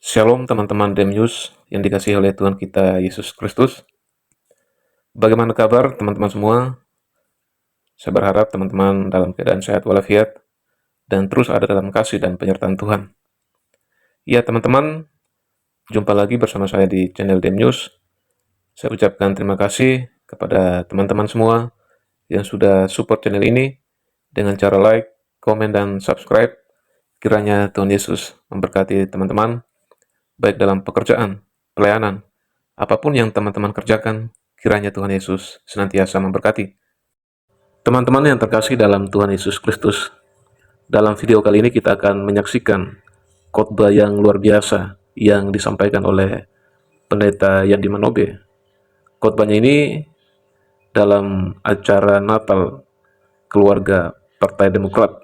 Shalom teman-teman Demyus yang dikasihi oleh Tuhan kita Yesus Kristus. Bagaimana kabar teman-teman semua? Saya berharap teman-teman dalam keadaan sehat walafiat dan terus ada dalam kasih dan penyertaan Tuhan. Ya teman-teman, jumpa lagi bersama saya di channel Demyus. Saya ucapkan terima kasih kepada teman-teman semua yang sudah support channel ini dengan cara like, komen, dan subscribe. Kiranya Tuhan Yesus memberkati teman-teman baik dalam pekerjaan, pelayanan, apapun yang teman-teman kerjakan, kiranya Tuhan Yesus senantiasa memberkati. Teman-teman yang terkasih dalam Tuhan Yesus Kristus, dalam video kali ini kita akan menyaksikan khotbah yang luar biasa yang disampaikan oleh Pendeta Yandi Manobe. Khotbahnya ini dalam acara Natal keluarga Partai Demokrat,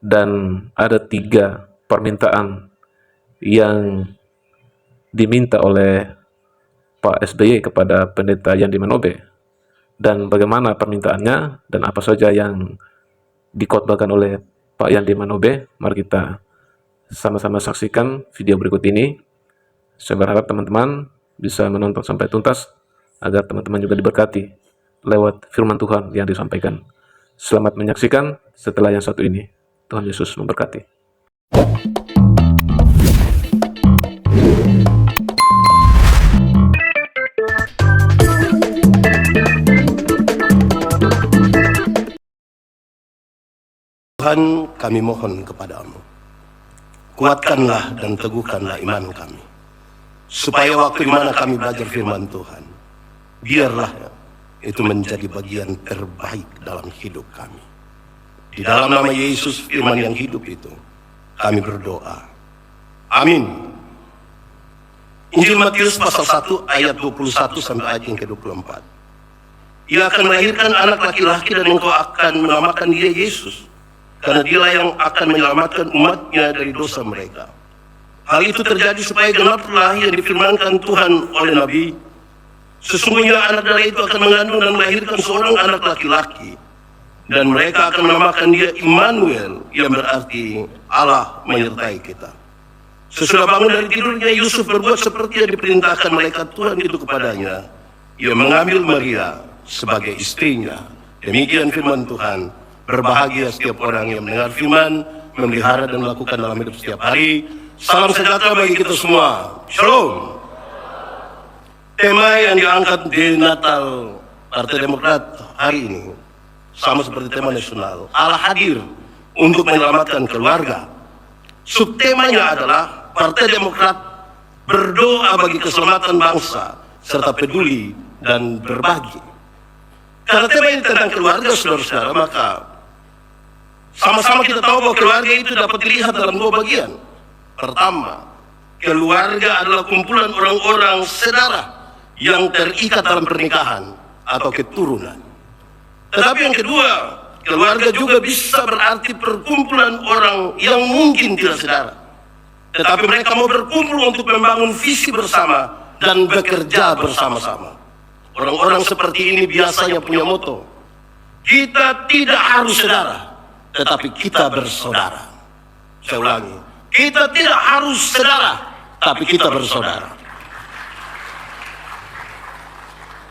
dan ada 3 permintaan yang diminta oleh Pak SBY kepada Pendeta Yandi Manobe, dan bagaimana permintaannya dan apa saja yang dikhotbahkan oleh Pak Yandi Manobe. Mari kita sama-sama saksikan video berikut ini. Saya berharap teman-teman bisa menonton sampai tuntas agar teman-teman juga diberkati lewat firman Tuhan yang disampaikan. Selamat menyaksikan setelah yang satu ini. Tuhan Yesus memberkati. Tuhan, kami mohon kepadamu, kuatkanlah dan teguhkanlah iman kami, supaya waktu di mana kami belajar firman Tuhan, biarlah itu menjadi bagian terbaik dalam hidup kami. Di dalam nama Yesus, firman yang hidup itu, kami berdoa. Amin. Injil Matius pasal 1 ayat 21 sampai ayat yang ke-24. Ia akan melahirkan anak laki-laki dan engkau akan menamakan dia Yesus, karena dialah yang akan menyelamatkan umatnya dari dosa mereka. Hal itu terjadi supaya genaplah yang difirmankan Tuhan oleh Nabi. Sesungguhnya anak darah itu akan mengandung dan melahirkan seorang anak laki-laki, dan mereka akan menamakan dia Immanuel, yang berarti Allah menyertai kita. Sesudah bangun dari tidurnya, Yusuf berbuat seperti yang diperintahkan malaikat Tuhan itu kepadanya. Ia mengambil Maria sebagai istrinya. Demikian firman Tuhan. Berbahagia setiap orang yang mendengar firman, memelihara dan melakukan dalam hidup setiap hari. Salam sejahtera bagi kita semua. Shalom. Tema yang diangkat di Natal Partai Demokrat hari ini sama seperti tema nasional. Allah hadir untuk menyelamatkan keluarga. Subtemanya adalah Partai Demokrat berdoa bagi keselamatan bangsa serta peduli dan berbagi. Karena tema ini tentang keluarga, saudara-saudara, maka sama-sama kita tahu bahwa keluarga itu dapat dilihat dalam 2 bagian. Pertama, keluarga adalah kumpulan orang-orang saudara yang terikat dalam pernikahan atau keturunan. Tetapi yang kedua, keluarga juga bisa berarti perkumpulan orang yang mungkin tidak saudara, tetapi mereka mau berkumpul untuk membangun visi bersama dan bekerja bersama-sama. Orang-orang seperti ini biasanya punya moto, kita tidak harus saudara, tetapi kita bersaudara. Saya ulangi, kita tidak harus saudara, tapi kita bersaudara.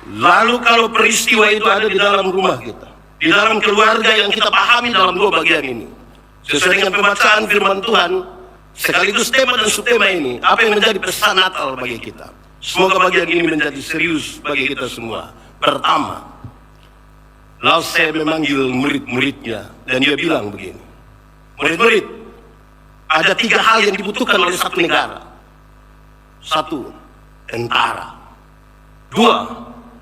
Lalu kalau peristiwa itu ada di dalam rumah kita, di dalam keluarga yang kita pahami dalam 2 bagian ini, sesuai dengan pembacaan firman Tuhan, sekaligus tema dan subtema ini, apa yang menjadi pesan Natal bagi kita? Semoga bagian ini menjadi serius bagi kita semua. Pertama, lalu saya memanggil murid-muridnya, dan dia bilang begini, murid-murid, ada 3 hal yang dibutuhkan oleh satu negara. 1, tentara. 2,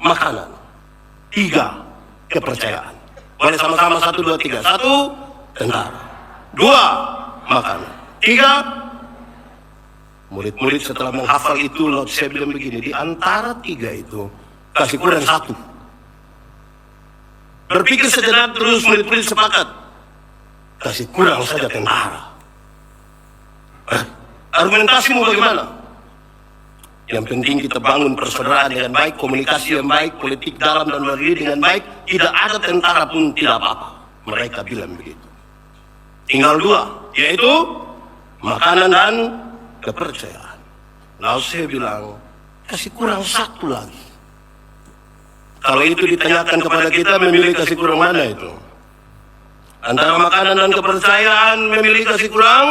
makanan. 3, kepercayaan. Boleh sama-sama 1, 2, 3. 1, tentara. 2, makanan. 3, murid-murid setelah menghafal itu, lalu saya bilang begini, di antara 3 itu, kasih kurang 1. Berpikir sejenak, terus murid-murid sepakat, kasih kurang saja tentara. Argumentasimu bagaimana? Yang penting kita bangun persaudaraan dengan baik, komunikasi yang baik, politik dalam dan luar negeri dengan baik, tidak ada tentara pun tidak apa-apa. Mereka bilang begitu. Tinggal 2, yaitu makanan dan kepercayaan. Lalu saya bilang, kasih kurang satu lagi. Kalau itu ditanyakan kepada kita, memilih kasih kurang mana itu? Antara makanan dan kepercayaan, memilih kasih kurang?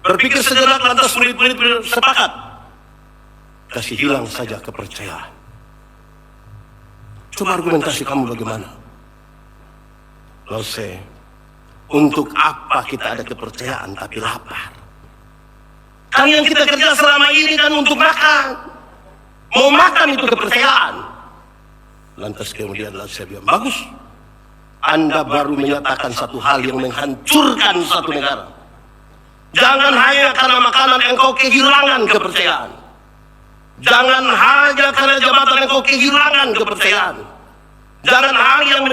Berpikir sejenak lantas murid-murid sepakat. Kasih hilang saja kepercayaan. Coba argumentasi kamu bagaimana? Lalu saya, untuk apa kita ada kepercayaan tapi lapar? Kan yang kita kerja selama ini kan untuk makan. Mau makan itu kepercayaan. Lantas kemudian saya bilang, bagus. Anda baru menyatakan satu hal yang menghancurkan satu negara. Jangan hanya karena makanan engkau kehilangan kepercayaan. Jangan hanya karena jabatan engkau kehilangan kepercayaan. Jangan hal yang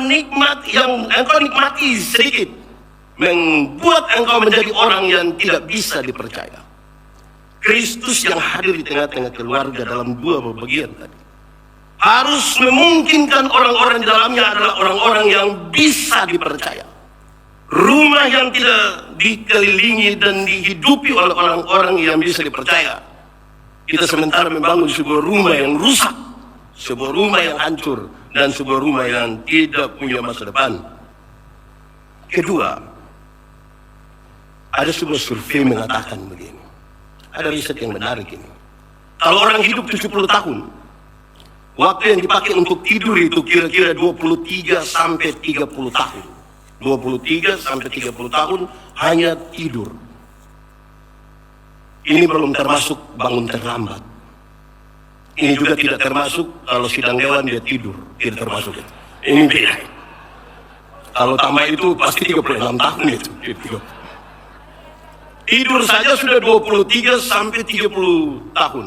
engkau nikmati sedikit membuat engkau menjadi orang yang tidak bisa dipercaya. Kristus yang hadir di tengah-tengah keluarga dalam dua bagian tadi harus memungkinkan orang-orang di dalamnya adalah orang-orang yang bisa dipercaya. Rumah yang tidak dikelilingi dan dihidupi oleh orang-orang yang bisa dipercaya. Kita sementara membangun sebuah rumah yang rusak, sebuah rumah yang hancur, dan sebuah rumah yang tidak punya masa depan. Kedua, ada sebuah survei mengatakan begini. Ada riset yang menarik ini. Kalau orang hidup 70 tahun, waktu yang dipakai untuk tidur itu kira-kira 23 sampai 30 tahun. 23 sampai 30 tahun hanya tidur. Ini belum termasuk bangun terlambat. Ini juga tidak termasuk kalau sidang dewan dia tidur, tidak termasuk itu. Ini beda. Kalau tambah itu pasti 36 tahun itu. Tidur saja sudah 23 sampai 30 tahun.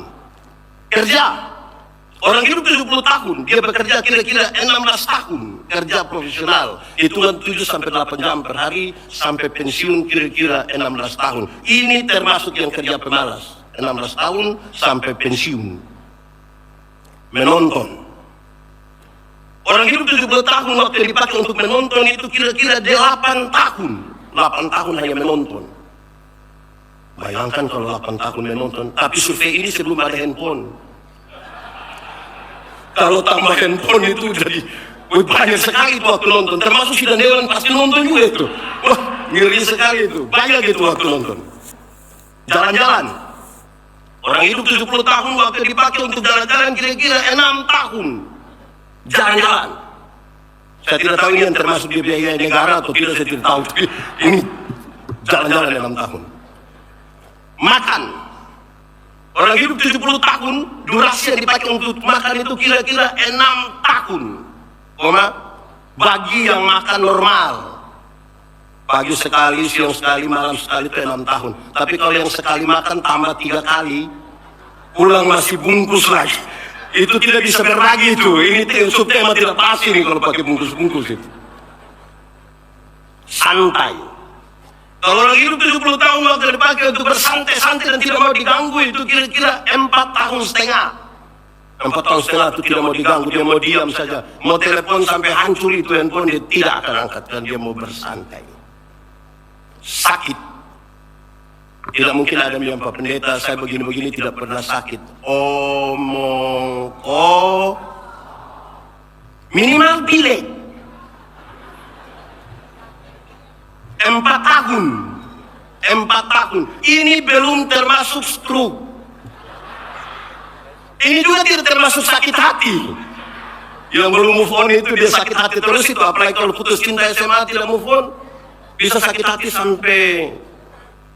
Kerja. Orang hidup 70 tahun, dia bekerja kira-kira 16 tahun. Kerja profesional, hitungan 7 sampai 8 jam per hari, sampai pensiun kira-kira 16 tahun. Ini termasuk yang kerja pemalas. 16 tahun sampai pensiun. Menonton. Orang hidup 70 tahun, waktu yang dipakai untuk menonton itu kira-kira 8 tahun. 8 tahun hanya menonton. Bayangkan kalau 8 tahun menonton, tapi survei ini sebelum ada handphone. Kalau tambah handphone itu jadi banyak sekali itu waktu nonton, termasuk sidang dewan pasti nonton juga itu. Wah, ngeri sekali itu, banyak itu waktu nonton. Jalan-jalan. Orang hidup 70 tahun waktu dipakai untuk jalan-jalan kira-kira 6 tahun. Jalan-jalan. Saya tidak tahu ini yang termasuk di biaya negara atau tidak, saya tidak tahu. Ini jalan-jalan 6 tahun. Makan. Orang hidup 70 tahun, durasi yang dipakai untuk makan itu kira-kira 6 tahun. Bagi yang makan normal. Pagi sekali, siang sekali, malam sekali itu 6 tahun. Tapi kalau yang sekali makan tambah 3 kali, pulang masih bungkus lagi. Itu tidak bisa berbagi itu. Ini subtema tidak pasti nih kalau pakai bungkus-bungkus itu. Santai. Kalau orang hidup 70 tahun waktu dipakai untuk bersantai-santai dan tidak mau diganggu itu kira-kira 4 tahun setengah. 4 tahun setengah itu tidak mau diganggu, dia mau diam saja. Mau telepon sampai hancur itu handphone dia tidak akan angkat dan dia mau bersantai. Sakit. Tidak mungkin ada yang Pak Pendeta, saya begini-begini tidak pernah sakit. Minimal pilek. 4 tahun. 4 tahun. Ini belum termasuk stroke. Ini juga tidak termasuk sakit hati. Yang belum move on itu dia sakit hati terus itu. Apalagi kalau putus cinta SMA tidak move on, bisa sakit hati sampai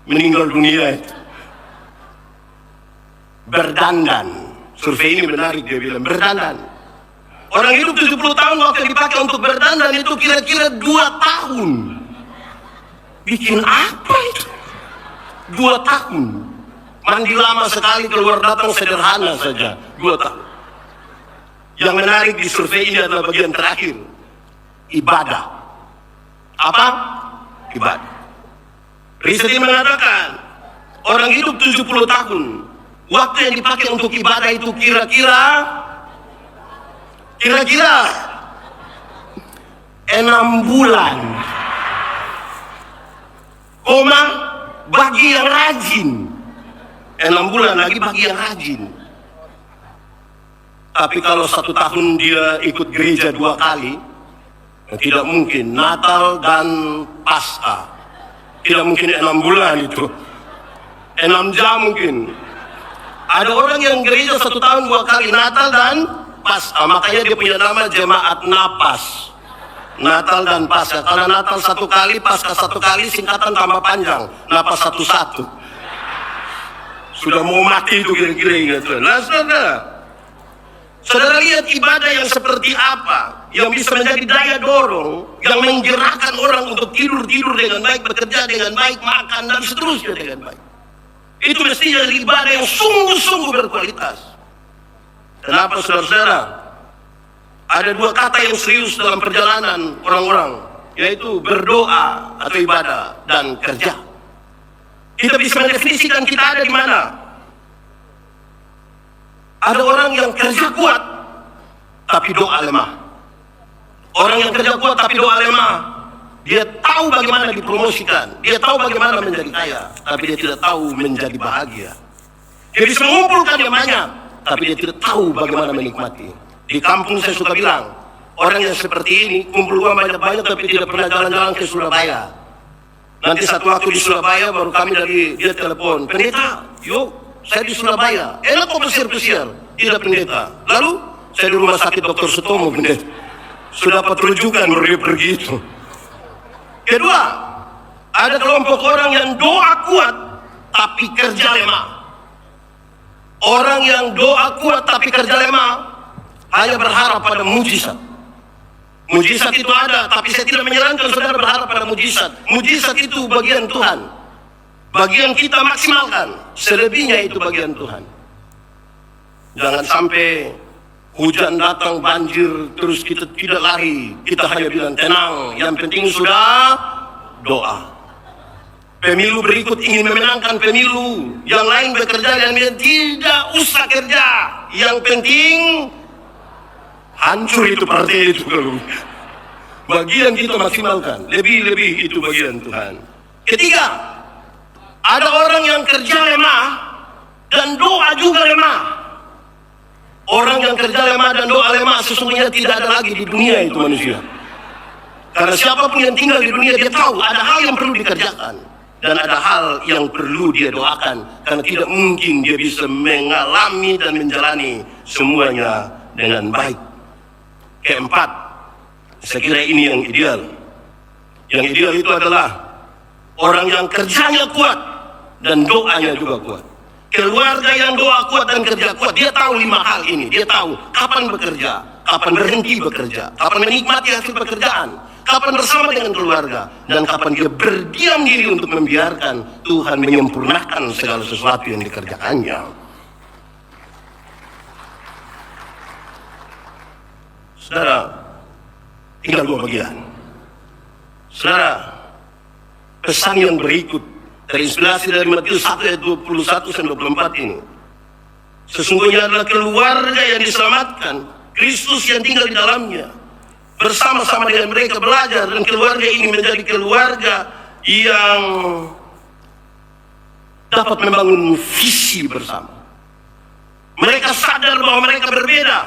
meninggal dunia itu. Berdandan. Survei ini menarik, dia bilang berdandan. Orang hidup 70 tahun waktu dipakai untuk berdandan itu kira-kira 2 tahun. Bikin apa itu? 2 tahun. Mandi lama sekali, keluar datang sederhana saja. 2 tahun. Yang menarik di survei ini adalah bagian terakhir. Ibadah. Apa? Ibadah. Riset ini mengatakan orang hidup 70 tahun. Waktu yang dipakai untuk ibadah itu kira-kira 6 bulan. bagi yang rajin. 6 bulan lagi bagi yang rajin. Tapi kalau 1 tahun dia ikut gereja 2 kali, tidak mungkin. Natal dan Paskah, tidak mungkin 6 bulan itu. 6 jam mungkin. Ada orang yang gereja 1 tahun 2 kali, Natal dan Paskah. Makanya dia punya nama jemaat Napas. Natal dan Paskah. Kalau Natal 1 kali, Paskah 1 kali, singkatan tambah panjang. Napas 1-1. Sudah mau mati itu kira-kira gitu. Nah, saudara lihat ibadah yang seperti apa, yang bisa menjadi daya dorong, yang menggerakkan orang untuk tidur dengan baik, bekerja dengan baik, makan dan seterusnya dengan baik. Itu mestinya ibadah yang sungguh-sungguh berkualitas. Kenapa saudara-saudara? Ada 2 kata yang serius dalam perjalanan orang-orang, yaitu berdoa atau ibadah dan kerja. Kita bisa mendefinisikan kita ada di mana. Ada orang yang kerja kuat, tapi doa lemah. Orang yang kerja kuat tapi doa lemah. Dia tahu bagaimana dipromosikan, dia tahu bagaimana menjadi kaya, tapi dia tidak tahu menjadi bahagia. Dia bisa mengumpulkan yang banyak, tapi dia tidak tahu bagaimana menikmati. Di kampung saya suka bilang, orang yang seperti ini kumpul uang banyak-banyak tapi tidak pernah jalan-jalan ke Surabaya. Nanti satu waktu di Surabaya baru kami dari dia telepon, pendeta, yuk saya di Surabaya, enak kok pesir-pesir. Tidak pendeta. Lalu saya di rumah sakit Dr. Sutomo, pendeta. Sudah dapat rujukan baru dia pergi itu. Kedua, ada kelompok orang yang doa kuat tapi kerja lemah. Orang yang doa kuat tapi kerja lemah hanya berharap pada mujizat. Mujizat itu ada, tapi saya tidak menyarankan saudara berharap pada mujizat. Mujizat itu bagian Tuhan. Bagian kita maksimalkan, selebihnya itu bagian Tuhan. Jangan sampai hujan datang, banjir, terus kita tidak lari. Kita hanya bilang tenang, yang penting sudah doa. Pemilu berikut ingin memenangkan pemilu, yang lain bekerja dan tidak usah kerja. Yang penting hancur itu partai itu. Bagian kita maksimalkan, lebih itu bagian Tuhan. Ketiga, ada orang yang kerja lemah dan doa juga lemah. Orang yang kerja lemah dan doa lemah sesungguhnya tidak ada lagi di dunia itu manusia. Karena siapapun yang tinggal di dunia dia tahu ada hal yang perlu dikerjakan dan ada hal yang perlu dia doakan, karena tidak mungkin dia bisa mengalami dan menjalani semuanya dengan baik. Keempat, saya kira ini yang ideal. Yang ideal itu adalah orang yang kerjanya kuat dan doanya juga kuat. Keluarga yang doa kuat dan kerja kuat, dia tahu 5 hal ini. Dia tahu kapan bekerja, kapan berhenti bekerja, kapan menikmati hasil pekerjaan, kapan bersama dengan keluarga, dan kapan dia berdiam diri untuk membiarkan Tuhan menyempurnakan segala sesuatu yang dikerjakannya. Saudara, tinggal 2 bagian. Saudara, pesan yang berikut terinspirasi dari Matius 1 ayat 21 sampai 24 ini. Sesungguhnya adalah keluarga yang diselamatkan, Kristus yang tinggal di dalamnya, bersama-sama dengan mereka belajar, dan keluarga ini menjadi keluarga yang dapat membangun visi bersama. Mereka sadar bahwa mereka berbeda,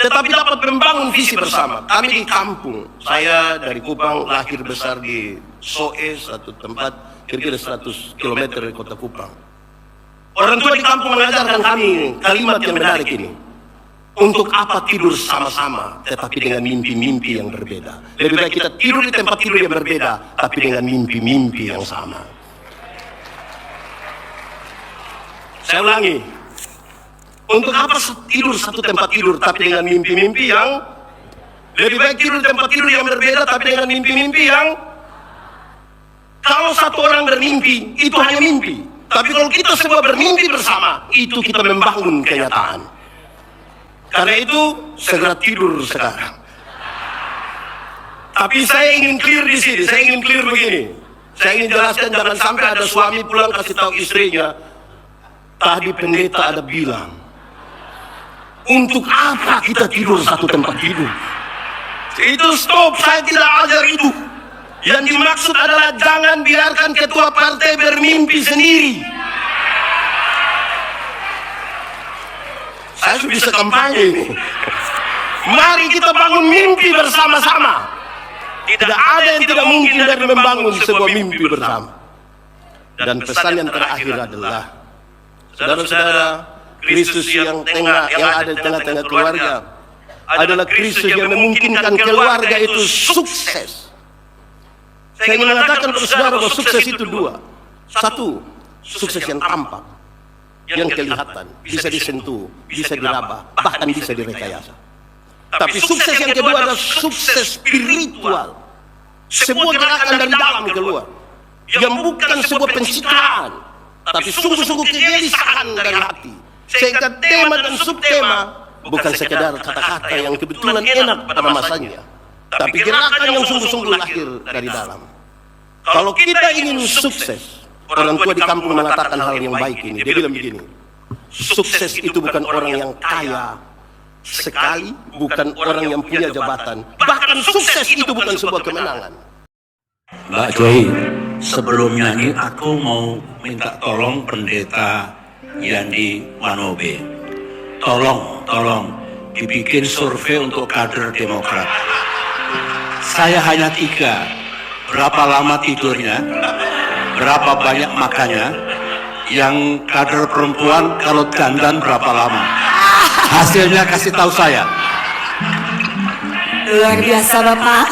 tetapi dapat membangun visi bersama. Kami di kampung, saya dari Kupang, lahir besar di Soe, satu tempat kira-kira 100 km dari kota Kupang. Orang tua di kampung mengajarkan kami kalimat yang menarik ini. Untuk apa tidur sama-sama tetapi dengan mimpi-mimpi yang berbeda? Lebih baik kita tidur di tempat tidur yang berbeda tapi dengan mimpi-mimpi yang sama. Saya ulangi. Untuk apa tidur satu tempat tidur tapi dengan mimpi-mimpi yang lebih baik tidur di tempat tidur yang berbeda tapi dengan mimpi-mimpi yang, kalau satu orang bermimpi itu hanya mimpi, tapi kalau kita semua bermimpi bersama itu kita membangun kenyataan. Karena itu segera tidur sekarang. Tapi saya ingin clear di sini, saya ingin clear begini. Saya ingin jelaskan, jangan sampai ada suami pulang kasih tahu istrinya, tadi pendeta ada bilang, untuk apa kita tidur satu tempat tidur? Itu stop, saya tidak ajar itu. Yang dimaksud adalah jangan biarkan ketua partai bermimpi sendiri. Saya sudah bisa kampanye ini. Mari kita bangun mimpi bersama-sama. Tidak ada yang tidak mungkin dari membangun sebuah mimpi bersama. Dan pesan yang terakhir adalah, saudara-saudara, krisis yang ada di tengah-tengah keluarga adalah krisis yang memungkinkan keluarga itu sukses. Saya ingin mengatakan kepada saudara bahwa sukses itu dua. Satu, sukses yang tampak, yang kelihatan, bisa disentuh, bisa diraba, bahkan bisa direkayasa. Tapi sukses yang kedua adalah sukses spiritual. Sebuah gerakan dari dalam keluar, yang bukan sebuah pencitraan, tapi sungguh-sungguh kegelisahan dari hati. Sehingga tema dan subtema bukan sekedar kata-kata yang kebetulan enak pada masanya, tapi gerakan yang sungguh-sungguh lahir dari dalam. Kalau kita ingin sukses, orang tua di kampung mengatakan hal yang baik ini. Dia bilang begini, sukses itu bukan orang yang kaya sekali, bukan orang yang punya jabatan, bahkan sukses itu bukan sebuah kemenangan. Mbak Joy, sebelum nyanyi aku mau minta tolong pendeta Yandi Manobe. Tolong dibikin survei untuk kader Demokrat. Saya hanya 3. Berapa lama tidurnya? Berapa banyak makannya? Yang kader perempuan kalau dandan berapa lama? Hasilnya kasih tahu saya. Luar biasa Bapak.